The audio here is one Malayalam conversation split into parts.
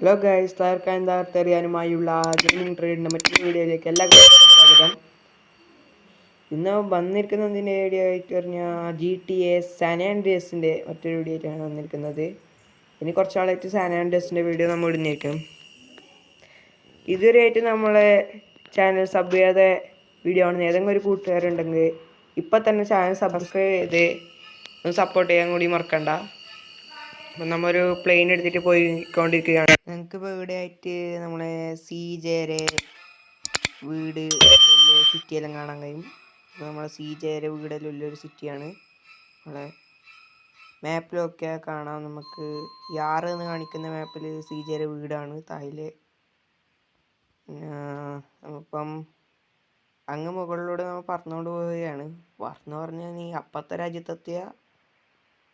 ഹലോ ഗൈസ്, തകർക്കാൻ തകർത്തെറിയാനുമായുള്ള ഗെയിമിംഗ് ട്രേഡിൻ്റെ മറ്റൊരു വീഡിയോയിലേക്ക് എല്ലാവർക്കും സ്വാഗതം. ഇന്ന് വന്നിരിക്കുന്നതിൻ്റെ വീഡിയോ ആയിട്ട് പറഞ്ഞാൽ GTA സാൻ ആൻഡ്രിയാസിൻ്റെ മറ്റൊരു വീഡിയോ ആയിട്ടാണ് വന്നിരിക്കുന്നത്. ഇനി കുറച്ചാളായിട്ട് സാൻ ആൻഡ്രിയാസിൻ്റെ വീഡിയോ നമ്മൾ ഇടുന്നേക്കും. ഇതുവരെയായിട്ട് നമ്മളെ ചാനൽ സബ് ചെയ്യാതെ വീഡിയോ ആണ് ഏതെങ്കിലും ഒരു കൂട്ടുകാരുണ്ടെങ്കിൽ ഇപ്പം തന്നെ ചാനൽ സബ്സ്ക്രൈബ് ചെയ്ത് ഒന്ന് സപ്പോർട്ട് ചെയ്യാൻ കൂടി മറക്കണ്ട. അപ്പം നമ്മൊരു പ്ലെയിൻ എടുത്തിട്ട് പോയിക്കൊണ്ടിരിക്കുകയാണ്. ഞങ്ങൾക്കിപ്പോൾ ഇവിടെ ആയിട്ട് നമ്മളെ CJയുടെ വീട് സിറ്റിയെല്ലാം കാണാൻ കഴിയും. അപ്പോൾ നമ്മളെ CJയുടെ വീടെല്ലാം ഉള്ളൊരു സിറ്റിയാണ്. നമ്മളെ മാപ്പിലൊക്കെ കാണാം. നമുക്ക് യാറ് എന്ന് കാണിക്കുന്ന മാപ്പിൽ CJയുടെ വീടാണ് താഴെ. അപ്പം അങ്ങ് മുകളിലൂടെ നമ്മൾ പറന്നുകൊണ്ട് പോവുകയാണ്. പറന്ന് പറഞ്ഞാൽ നീ അപ്പത്തെ രാജ്യത്തെത്തിയ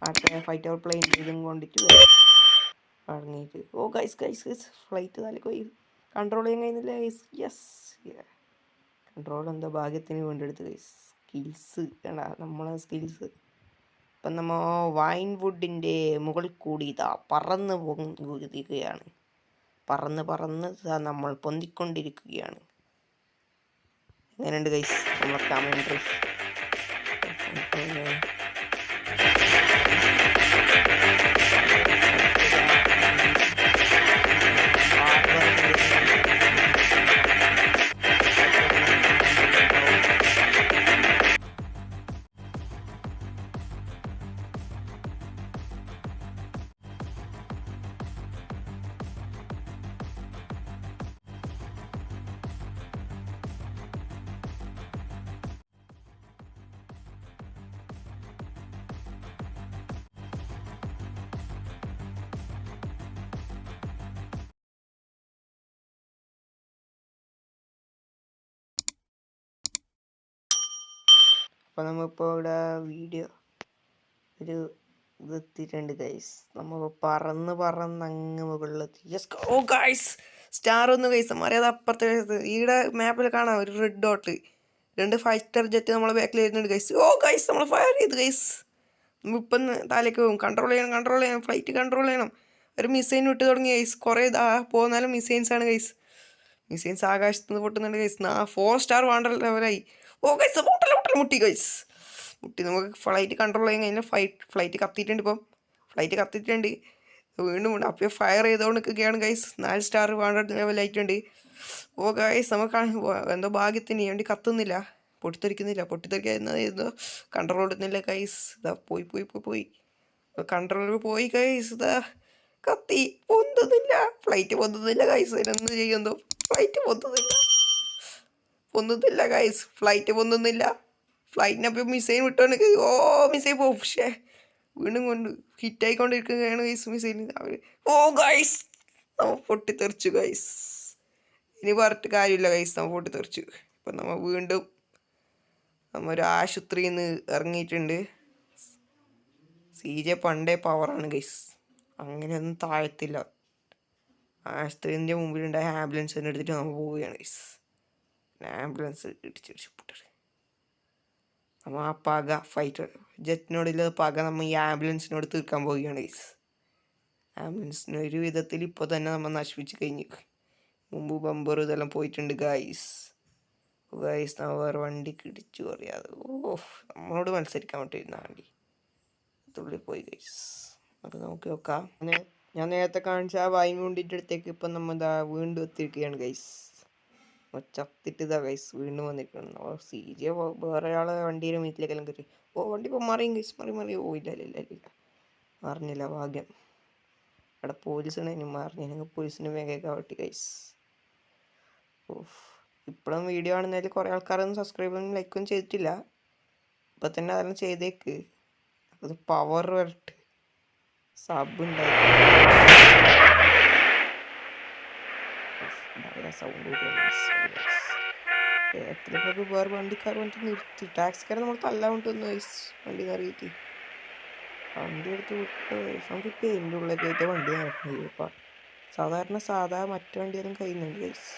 ആട്ടെ ഫൈറ്റ് ഔട്ട് പ്ലെയിൻ ഇതും കൊണ്ടിട്ട് പറഞ്ഞിട്ട് ഗൈസ് ഫ്ലൈറ്റ് തലക്ക് പോയി കൺട്രോൾ ചെയ്യാൻ കഴിയുന്നില്ല ഗൈസ്. യെസ്, കൺട്രോൾ എന്തോ ഭാഗ്യത്തിന് വേണ്ടിയെടുത്ത് ഗൈസ്. സ്കിൽസ് വേണ്ട നമ്മളെ സ്കിൽസ്. ഇപ്പം നമ്മൾ വൈൻ വുഡിൻ്റെ മുകളിൽ കൂടി ഇതാ പറന്ന് പോകുകയാണ്. പറന്ന് നമ്മൾ പൊന്തിക്കൊണ്ടിരിക്കുകയാണ്. എങ്ങനെയുണ്ട് ഗൈസ് നമ്മളെ കമൻട്രി? അപ്പോൾ നമ്മളിപ്പോൾ ഇവിടെ വീഡിയോ ഒരു ഇതെത്തിയിട്ടുണ്ട് ഗൈസ്. നമ്മൾ പറന്ന് അങ്ങ് മുകളിലെത്തി. യെസ് ഗൈസ്, സ്റ്റാർ ഒന്ന് ഗൈസ് മറിയാതെ അപ്പുറത്തെ ഈടെ മാപ്പിൽ കാണാം ഒരു റെഡ് ഡോട്ട്. 2 ഫൈറ്റർ ജെറ്റ് നമ്മളെ ബാക്കിൽ വരുന്നുണ്ട് ഗൈസ്. ഗൈസ് നമ്മൾ ഫയർ ചെയ്ത് ഗൈസ്. ഇപ്പം താലേക്ക് പോകും. കൺട്രോൾ ചെയ്യണം ഫ്ലൈറ്റ് കൺട്രോൾ ചെയ്യണം. ഒരു മിസൈൻ വിട്ട് തുടങ്ങി ഗൈസ്. കുറേ പോന്നാലും മിസൈൻസാണ് ഗൈസ്. മിസൈൻസ് ആകാശത്ത് നിന്ന് പൊട്ടുന്നുണ്ട് ഗൈസ്. 4 സ്റ്റാർ വാണ്ടർ ലെവലായി. ഗൈസ് മുട്ടി ഗൈസ്. മുട്ടി നമുക്ക് ഫ്ലൈറ്റ് കൺട്രോൾ ചെയ്യാൻ കഴിഞ്ഞാൽ ഫ്ലൈറ്റ് കത്തിയിട്ടുണ്ട്. ഇപ്പം ഫ്ലൈറ്റ് കത്തിയിട്ടുണ്ട്. വീണ്ടും അപ്പോൾ ഫയർ ചെയ്തുകൊണ്ട് നിൽക്കുകയാണ് ഗൈസ്. 4 സ്റ്റാർ വാണ്ടർ ലെവലായിട്ടുണ്ട്. ഗൈസ് നമുക്ക് എന്തോ ഭാഗ്യത്തിന് വേണ്ടി കത്തുന്നില്ല, പൊട്ടിത്തെറിക്കുന്നില്ല. കൺട്രോൾ എടുക്കുന്നില്ല ഗൈസ്. ഇതാ പോയി കൺട്രോൾ പോയി ഗൈസ്. ഇതാ കത്തി പൊന്തുന്നില്ല, ഫ്ലൈറ്റ് പൊന്തുന്നില്ല ഗൈസ്. അതിനൊന്നും ചെയ്യുന്നോ ഫ്ലൈറ്റ് പൊന്തുന്നില്ല ഗൈസ്. ഫ്ലൈറ്റിനപ്പം മിസൈൻ വിട്ടോണ്ട് മിസൈൻ പോകും. പക്ഷേ വീണ്ടും കൊണ്ട് ഹിറ്റായിക്കൊണ്ടിരിക്കുകയാണ് ഗൈസ് മിസൈൻ. ഗൈസ് നമ്മൾ പൊട്ടിത്തെറിച്ചു ഗൈസ്. ഇനി പറഞ്ഞിട്ട് കാര്യമില്ല ഗൈസ്, നമ്മൾ പൊട്ടിത്തെറിച്ചു. ഇപ്പം നമ്മൾ വീണ്ടും ഒരു ആശുപത്രിയിൽ നിന്ന് ഇറങ്ങിയിട്ടുണ്ട്. CJ പണ്ടേ പവറാണ് ഗൈസ്, അങ്ങനെയൊന്നും താഴത്തില്ല. ആശുപത്രിൻ്റെ മുമ്പിലുണ്ടായ ആംബുലൻസിനെ എടുത്തിട്ട് നമ്മൾ പോവുകയാണ് ഗൈസ്. ആംബുലൻസ് ഇടിച്ചിടിച്ച് പൊട്ടത്. നമ്മൾ ആ പക ഫൈറ്റർ ജെറ്റിനോടുള്ള പക നമ്മൾ ഈ ആംബുലൻസിനോട് തീർക്കാൻ പോവുകയാണ് ഗൈസ്. ആംബുലൻസിന് ഒരു വിധത്തിൽ ഇപ്പോൾ തന്നെ നമ്മൾ നശിപ്പിച്ച് കഴിഞ്ഞു. മുമ്പ് ബമ്പർ ഇതെല്ലാം പോയിട്ടുണ്ട് ഗൈസ്. നമ്മൾ വേറെ വണ്ടിക്ക് ഇടിച്ചു അറിയാതെ നമ്മളോട് മത്സരിക്കാൻ പറ്റിയിരുന്ന വണ്ടി തുള്ളി പോയി ഗൈസ്. അത് നമുക്ക് നോക്കാം. ഞാൻ നേരത്തെ കാണിച്ച ആ വൈൻ വുണ്ടിൻ്റെ അടുത്തേക്ക് ഇപ്പം നമ്മൾ വീണ്ടും എത്തിയിരിക്കുകയാണ് ഗൈസ്. ചത്തിട്ട് ഇതാ ഗൈസ് വീണ്ടും വന്നിരിക്കണം. CJ വേറെ ആളെ വണ്ടിയുടെ മീറ്റിലേക്കെല്ലാം കയറി. വണ്ടി ഇപ്പോൾ മറിയും ഗൈസ്. മറി ഇല്ല അറിഞ്ഞില്ല, ഭാഗ്യം. അവിടെ പോലീസുണ്ടെങ്കിൽ മറിഞ്ഞെങ്കിൽ പോലീസിന് വേഗം ആവട്ടെ ഗൈസ്. ഇപ്പോഴും വീഡിയോ കാണുന്നതിൽ കുറേ ആൾക്കാരൊന്നും സബ്സ്ക്രൈബും ലൈക്കും ചെയ്തിട്ടില്ല. ഇപ്പം തന്നെ അതെല്ലാം ചെയ്തേക്ക്. അത് പവർ വരട്ടെ, സബ് ഉണ്ടായി സൗണ്ട് ബാക്കിലൊക്കെ വേറെ വണ്ടിക്കാർ വന്നിട്ട് നിർത്തി. ടാക്സിക്കാരെ നമ്മൾ തല്ലാൻ കൊണ്ടുവന്നു ഗൈസ്. വണ്ടി നിറയിട്ട് വണ്ടി എടുത്ത് വിട്ട് നമുക്കിപ്പോൾ എൻ്റെ ഉള്ളിൽ കയറ്റിയ വണ്ടി നടക്കുന്നത്. സാധാ മറ്റു വണ്ടിയെല്ലാം കഴിയുന്നുണ്ട് ഗൈസ്.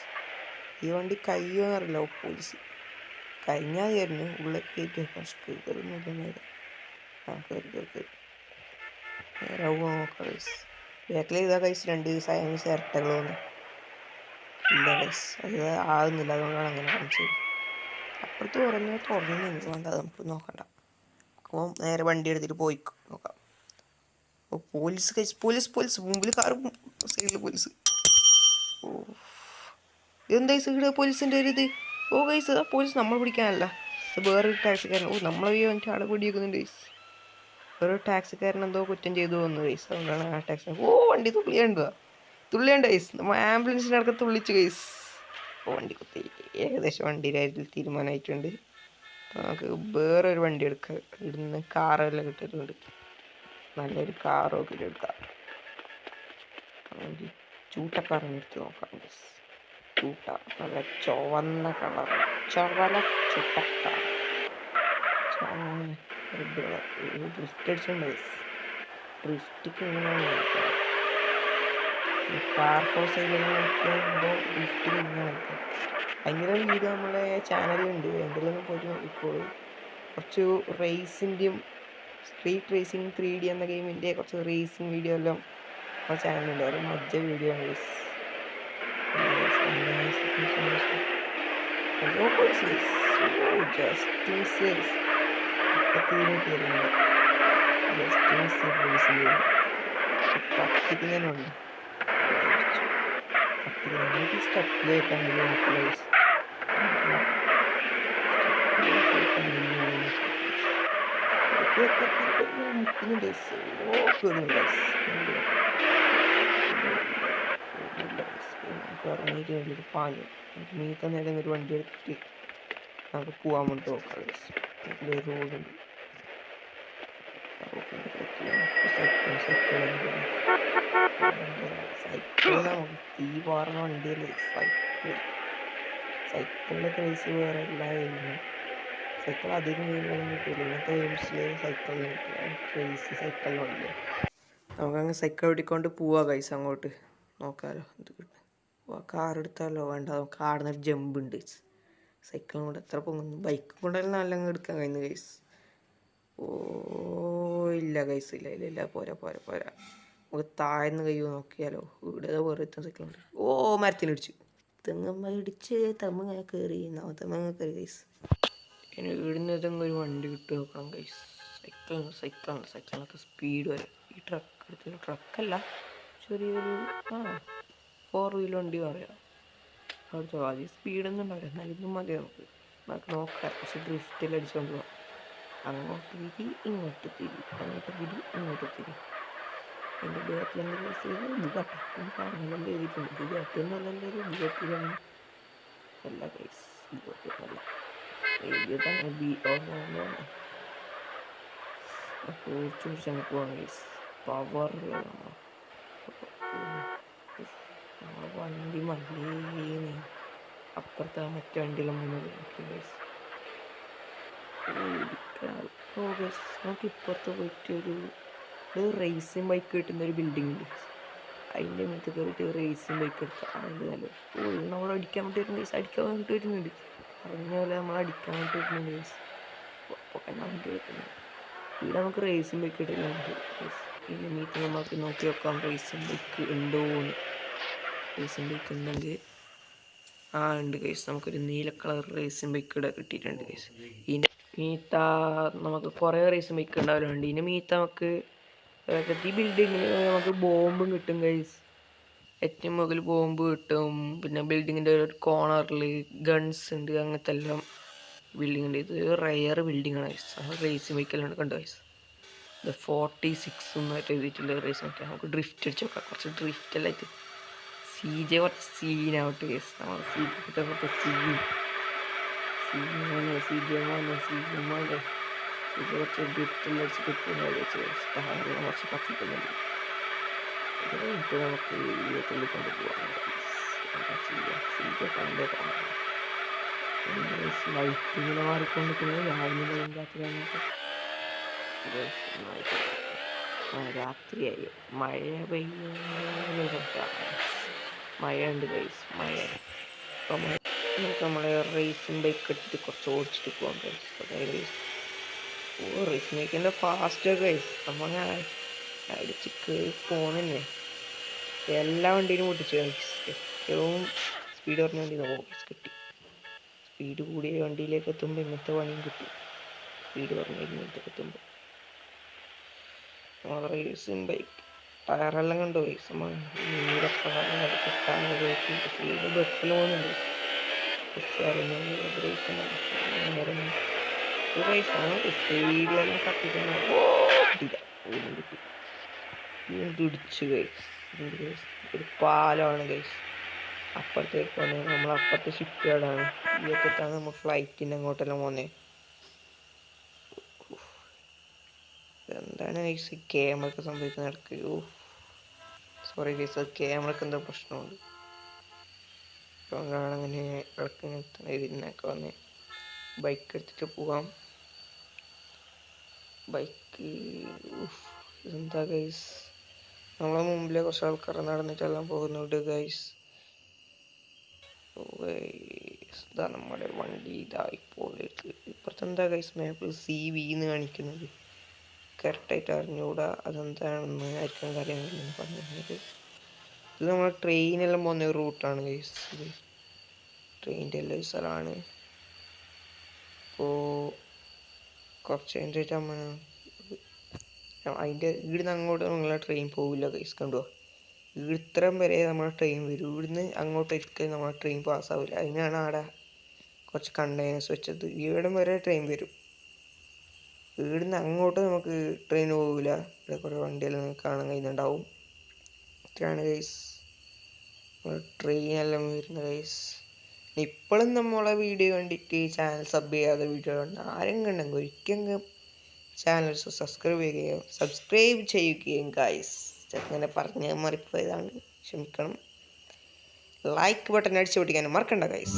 ഈ വണ്ടി കഴിയുമെന്ന് അറിയില്ല. പോലീസ് കഴിഞ്ഞാൽ കയറുന്നു ഉള്ളിൽ കയറ്റി ഫസ്റ്റ് കയറുന്നില്ല. നേരെ കയറി നേരെ നോക്കാം ഗൈസ്. ബാക്കിൽ ഇതാ കൈസ് 2 സൈനീസ് ഇരട്ടകൾ വന്നു. ഇല്ല കൈസ് അത് ആകുന്നില്ല, അതുകൊണ്ടാണ് അങ്ങനെ കാണിച്ചത്. അപ്പുറത്ത് തുറന്നു വേണ്ട, നമുക്ക് നോക്കണ്ട. അപ്പോൾ നേരെ വണ്ടി എടുത്തിട്ട് പോയി നോക്കാം. ഓ പോലീസ് കൈസ്, പോലീസ് മുമ്പിൽ കാറും സൈഡിൽ പോലീസ്. ഓ ഇതെന്താ ഇവിടെ പോലീസിൻ്റെ ഒരു ഇത്? ഓ കൈസ് അതാ പോലീസ് നമ്മൾ പിടിക്കാനല്ല, അത് വേറൊരു ടാക്സിക്കാരൻ. ഓ നമ്മളെ വന്നിട്ട് ആളെ പിടിക്കുന്നുണ്ട് കൈസ്. വേറൊരു ടാക്സിക്കാരൻ എന്തോ കുറ്റം ചെയ്തു തോന്നുന്നു കൈസ്, അതുകൊണ്ടാണ് ആ ടാക്സി. ഓ വണ്ടി തുള്ളിയുണ്ട് കൈസ്, നമ്മൾ ആംബുലൻസിനടക്കം തുള്ളിച്ചു കൈസ്. ഓ വണ്ടി കുത്തി, ഏകദേശം വണ്ടി കാര്യത്തിൽ തീരുമാനമായിട്ടുണ്ട്. നമുക്ക് വേറൊരു വണ്ടി എടുക്കാം, ഇവിടുന്ന് കാറെല്ലാം കിട്ടിയിട്ടുണ്ട്. നല്ലൊരു കാറൊക്കെ എടുക്കാം. ചൂട്ടക്കാറൊന്ന് എടുത്ത് നോക്കാം ഗൈസ്. ചൂട്ട നല്ല ചുവന്ന കളർ, ചുവല ചുട്ടക്കാർ. ഡ്രിഫ്റ്റ് അടിച്ചിട്ടുണ്ട് ഗൈസ്. ഡ്രിഫ്റ്റിക്ക് എങ്ങനെയാണ് കാർ ഫോഴ്സിലെന്തോ ഡ്രിഫ്റ്റിൽ ഇങ്ങനെ ഭയങ്കര വീഡിയോ നമ്മളെ ചാനലിലുണ്ട്, എന്തെങ്കിലും പോയിട്ട് നോക്കിക്കോളൂ. കുറച്ച് റേസിൻ്റെയും സ്ട്രീറ്റ് റേസിംഗ് 3D എന്ന ഗെയിമിൻ്റെ കുറച്ച് റേസിംഗ് വീഡിയോ എല്ലാം നമ്മുടെ ചാനലുണ്ട്. അത് മജ്ജ വീഡിയോ ആണ് ഗൈസ്. കത്തിക്കുന്നുണ്ട് സ്റ്റെപ്പിലേക്കാണ് പാഞ്ഞു. മീത്ത നേരം ഒരു വണ്ടി എടുത്തിട്ട് നമുക്ക് പോകാൻ വേണ്ടി നോക്കാം. റോഡുണ്ട്, സൈക്കിൾ നമുക്ക് തീ പാറുന്ന വണ്ടിയല്ലേ സൈക്കിളിൻ്റെ ക്രേസ് വേറെ എല്ലാവരും. സൈക്കിൾ അധികം വീടുകളും കിട്ടില്ല, ഇന്നത്തെ ഗെയിംസിൽ സൈക്കിളിന് ക്രേസ് സൈക്കിളിനുണ്ട്. നമുക്കങ്ങ് സൈക്കിൾ ഓടിക്കൊണ്ട് പോവാ ഗൈസ്, അങ്ങോട്ട് നോക്കാമല്ലോ എന്ത് കിട്ടും. കാർ എടുത്താലോ വേണ്ട, നമുക്ക് ആടുന്നൊരു ജമ്പ് ഉണ്ട്. സൈക്കിളും കൊണ്ട് എത്ര പോകുന്നു, ബൈക്കും കൊണ്ടെല്ലാം നല്ല എടുക്കാൻ കഴിയുന്നു ഗൈസ്. ഓ ഇല്ല ഗൈസ്, ഇല്ല പോരാ. നമുക്ക് താഴ്ന്ന് കഴിയുമോ നോക്കിയാലോ. ഇവിടെ വേറെ സൈക്കിളുണ്ട്. ഓ മരത്തിനിടിച്ചു, തെങ്ങമ്മ ഇടിച്ച് തെമ്മങ്ങനെ കയറി, തെമ്മങ്ങ കയറി ഗൈസ്. ഇനി ഇടുന്നതെങ്കിൽ ഒരു വണ്ടി കിട്ടി നോക്കണം ഗൈസ്. സൈക്കിളിനൊക്കെ സ്പീഡ് വരെ. ഈ ട്രക്ക് എടുത്തില്ല, ട്രക്കല്ല ചെറിയൊരു 4 വീലർ വണ്ടി പറയാം. അവിടുത്തെ ആദ്യം സ്പീഡൊന്നും ഉണ്ടാവില്ല, എന്നാലും ഇതും മതി നമുക്ക് നോക്കാം. പക്ഷെ ഡ്രിഫ്റ്റിൽ അടിച്ചുകൊണ്ട് പോകാം. അങ്ങോട്ട് തിരി ഇങ്ങോട്ട് തിരി, അങ്ങോട്ട് തിരി ഇങ്ങോട്ട് തിരി. എൻ്റെ ബേക്കിലെന്ത് കേസ് ചെയ്ത് ബുഗാട്ട പറഞ്ഞെല്ലാം എഴുതിയിട്ടുണ്ട്. ബുഗാട്ടെന്നല്ലേ ബുഗാട്ടിലാണ് അല്ല കേസ്, ബുഗാട്ടിന്നല്ല എഴുതിയതാണ്. കുറച്ചങ്ങ് പോവാം കേസ്. പവറിലാണ് വണ്ടി മതിയേന്ന്. അപ്പുറത്തെ മറ്റേ വണ്ടിയെല്ലാം മുന്നിൽ നോക്കി കേസ്. നമുക്ക് ഇപ്പുറത്ത് പോയിട്ട് ഒരു റേസിംഗ് ബൈക്ക് കിട്ടുന്ന ഒരു ബിൽഡിംഗ് ഉണ്ട്, അതിൻ്റെ മുന്നത്ത് കയറിയിട്ട് റേസിംഗ് ബൈക്ക് എടുക്കാം. അതുകൊണ്ട് നല്ലത്. നമ്മൾ അടിക്കാൻ വേണ്ടി വരുന്ന കേസ്, അടിക്കാൻ വേണ്ടിയിട്ട് വരുന്നുണ്ട്. പറഞ്ഞ പോലെ നമ്മൾ അടിക്കാൻ വേണ്ടി വരുന്നുണ്ട് കേസ്. അപ്പോൾ വണ്ടി വരുന്നത് ഇവിടെ നമുക്ക് റേസിംഗ് ബൈക്ക് കിട്ടുന്നുണ്ട് കേസ്. ഇതിൻ്റെ മീറ്റ് നമുക്ക് നോക്കി വെക്കാം റേസിംഗ് ബൈക്ക് ഉണ്ടോന്ന്. റേസിംഗ് ബൈക്ക് ഉണ്ടെങ്കിൽ ഉണ്ട് കേസ്. നമുക്കൊരു നീല കളർ റേസിംഗ് ബൈക്ക് ഇവിടെ കിട്ടിയിട്ടുണ്ട് കേസ്. ഇതിൻ്റെ മീത്ത നമുക്ക് കുറേ റേസിംഗ് ബൈക്ക് ഉണ്ടാവലുണ്ട്. ഇതിൻ്റെ മീത്ത നമുക്ക് ഈ ബിൽഡിങ്ങിന് നമുക്ക് ബോംബും കിട്ടും ഗൈസ്. ഏറ്റവും മുകളിൽ ബോംബ് കിട്ടും. പിന്നെ ബിൽഡിങ്ങിൻ്റെ ഒരു കോർണറിൽ ഗൺസ് ഉണ്ട്, അങ്ങനത്തെ എല്ലാം ബിൽഡിംഗ് ഉണ്ട്. ഇത് റയർ ബിൽഡിങ്ങാണ് ഗൈസ്. നമ്മൾ റേസിംഗ് ബൈക്കെല്ലാം കണ്ടു ഗൈസ്. ഇത് 46 എന്നായിട്ട് എഴുതിയിട്ടുള്ള റേസിംഗ് ബൈക്ക്. നമുക്ക് ഡ്രിഫ്റ്റ് അടിച്ച് നോക്കാം. കുറച്ച് ഡ്രിഫ്റ്റെല്ലാം ആയിട്ട് CJ കുറച്ച് സീനാവട്ടെ ഗൈസ്. നമ്മൾ CJ കുറച്ച് CJ കുറച്ച് ഡ്രിഫ്റ്റെല്ലാം അടിച്ച് കിട്ടുന്ന കുറച്ച് കത്തിക്കുന്നുണ്ട്. ഇത് നമുക്ക് തുള്ളി കൊണ്ട് പോകാം. ലൈറ്റിങ്ങനെ മാറിക്കൊണ്ടിരിക്കുന്നത് രാവിലെ രാത്രിയായി. മഴ പെയ്യുന്ന മഴ ഉണ്ട് ഗൈസ്, മഴ. അപ്പം നമുക്ക് നമ്മളെ റേസിംഗ് ബൈക്ക് എടുത്തിട്ട് കുറച്ച് ഓടിച്ചിട്ട് പോകാം ഗൈസ്. അതായത് ഗൈസ് റേസിംഗ് ബൈക്കിൻ്റെ ഫാസ്റ്റ് ഗൈസ്. നമ്മൾ അടിച്ച് കയറി പോകുന്നതന്നെ എല്ലാ വണ്ടിയിലും പൊട്ടിച്ചു. ഏറ്റവും സ്പീഡ് പറഞ്ഞ വണ്ടി നോക്കി കിട്ടി. സ്പീഡ് കൂടിയ വണ്ടിയിലേക്ക് എത്തുമ്പോൾ ഇങ്ങനത്തെ പണിയും കിട്ടും. സ്പീഡ് പറഞ്ഞ ഇങ്ങനത്തേക്ക് എത്തുമ്പോൾ റേസിങ് ബൈക്ക് ടയറെല്ലാം കണ്ടു പോയി. സ്പീഡ് ബസ്സിൽ പോകുന്നുണ്ട്. സ്പീഡിലെല്ലാം കത്തിക്കുന്ന ഇടിച്ചു ഗൈസ്. ഒരു പാലമാണ് ഗൈസ്. അപ്പുറത്തേക്ക് വന്ന് നമ്മളപ്പുറത്തെ ഷിപ്പ് യാർഡാണ്. ഈ അറ്റത്താണ് നമ്മൾ ഫ്ലൈറ്റിൻ്റെ അങ്ങോട്ടെല്ലാം പോകുന്നത്. എന്താണ് ഗൈസ് ക്യാമറയ്ക്ക് സംഭവിക്കുന്ന ഇടയ്ക്ക്? സോറി ഗൈസ്, ക്യാമറയ്ക്ക് എന്തോ പ്രശ്നമുണ്ട്. അങ്ങനെ ഇടയ്ക്ക് ഇതിനൊക്കെ വന്ന് ബൈക്ക് എടുത്തിട്ട് പോകാം. ബൈക്ക് എന്താ ഗൈസ്, നമ്മളെ മുമ്പിലെ കുറച്ച് ആൾക്കാർ നടന്നിട്ടെല്ലാം പോകുന്നുണ്ട് ഗൈസ്. ഇതാ നമ്മുടെ വണ്ടി. ഇതാ ഇപ്പോൾ ഇപ്പുറത്തെന്താ ഗൈസ് മാപ്പ് CV എന്ന് കാണിക്കുന്നത്? കറക്റ്റായിട്ട് അറിഞ്ഞുകൂടാ അതെന്താണെന്ന് ആയിരിക്കും കാര്യങ്ങളെന്ന് പറഞ്ഞത്. ഇത് നമ്മളെ ട്രെയിനെല്ലാം പോകുന്ന ഒരു റൂട്ടാണ് ഗൈസ്. ഇത് ട്രെയിനിൻ്റെ എല്ലാ സ്ഥലമാണ്. അപ്പോൾ കുറച്ച് കഴിഞ്ഞിട്ട് അതിൻ്റെ ഇവിടുന്ന് അങ്ങോട്ട് നമ്മളെ ട്രെയിൻ പോവില്ല ഗൈസ്. കണ്ടോ, ഇത്രയും വരെ നമ്മളെ ട്രെയിൻ വരും. ഇവിടുന്ന് അങ്ങോട്ട് ഒരിക്കലും നമ്മളെ ട്രെയിൻ പാസ്സാവില്ല. അതിനാണ് അവിടെ കുറച്ച് കണ്ടെയ്നേഴ്സ് വെച്ചത്. ഇവിടം വരെ ട്രെയിൻ വരും. ഇവിടുന്ന് അങ്ങോട്ട് നമുക്ക് ട്രെയിൻ പോകില്ല. ഇവിടെ കുറേ വണ്ടിയെല്ലാം നിങ്ങൾക്ക് കാണാൻ കഴിയുന്നുണ്ടാവും. ഇത്രയാണ് ഗൈസ് ട്രെയിനെല്ലാം വരുന്നത് ഗൈസ്. ഇപ്പോഴും നമ്മളെ വീഡിയോ കണ്ടിട്ട് ചാനൽ സബ് ചെയ്യാതെ വീഡിയോ കണ്ട ആരെങ്കിലും ഉണ്ടെങ്കിൽ ഒരിക്കലും ചാനൽ സബ്സ്ക്രൈബ് ചെയ്യുകയും ഗൈസ്. അങ്ങനെ പറഞ്ഞ് മറിപ്പോയതാണ്, ക്ഷമിക്കണം. ലൈക്ക് ബട്ടൺ അടിച്ചു പൊട്ടിക്കാനും മറക്കണ്ട ഗൈസ്.